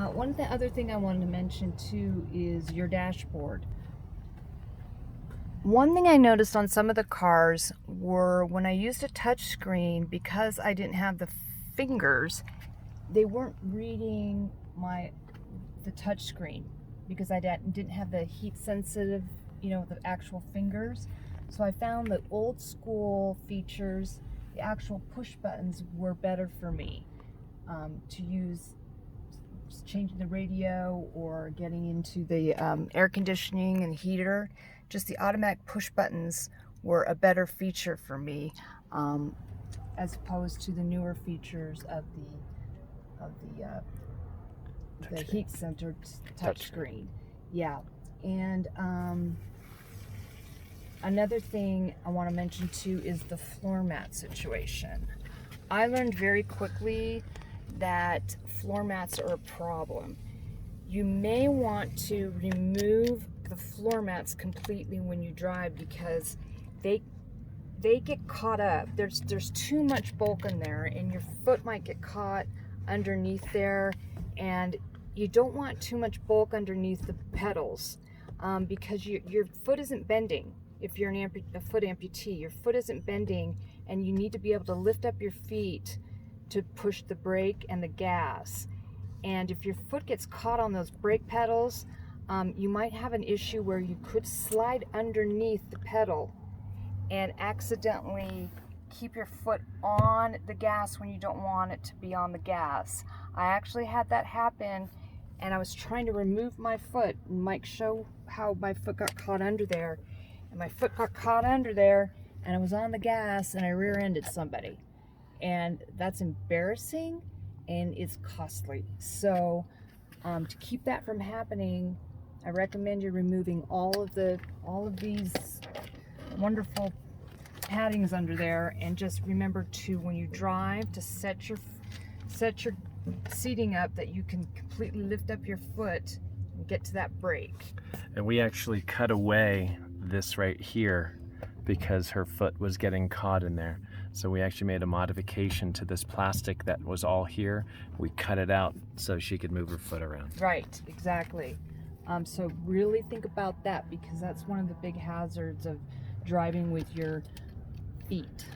One of the other thing I wanted to mention too is your dashboard. One thing I noticed on some of the cars were when I used a touch screen, because I didn't have the fingers, they weren't reading the touch screen because I didn't have the heat sensitive, the actual fingers. So I found that old school features, the actual push buttons, were better for me to use, changing the radio or getting into the air conditioning and heater. Just the automatic push buttons were a better feature for me, as opposed to the newer features of the heat centered touch screen. Yeah. And another thing I want to mention too is the floor mat situation. I learned very quickly that floor mats are a problem. You may want to remove the floor mats completely when you drive, because they get caught up. There's too much bulk in there, and your foot might get caught underneath there, and you don't want too much bulk underneath the pedals, because your foot isn't bending. If you're a foot amputee, your foot isn't bending, and you need to be able to lift up your feet to push the brake and the gas. And if your foot gets caught on those brake pedals, you might have an issue where you could slide underneath the pedal and accidentally keep your foot on the gas when you don't want it to be on the gas. I actually had that happen, and I was trying to remove my foot. Mike showed how my foot got caught under there, and my foot got caught under there, and I was on the gas, and I rear-ended somebody. And that's embarrassing, and it's costly. So to keep that from happening, I recommend you removing all of these wonderful paddings under there, and just remember to, when you drive, to set your seating up that you can completely lift up your foot and get to that brake. And we actually cut away this right here because her foot was getting caught in there. So we actually made a modification to this plastic that was all here. We cut it out so she could move her foot around. Right, exactly. So really think about that, because that's one of the big hazards of driving with your feet.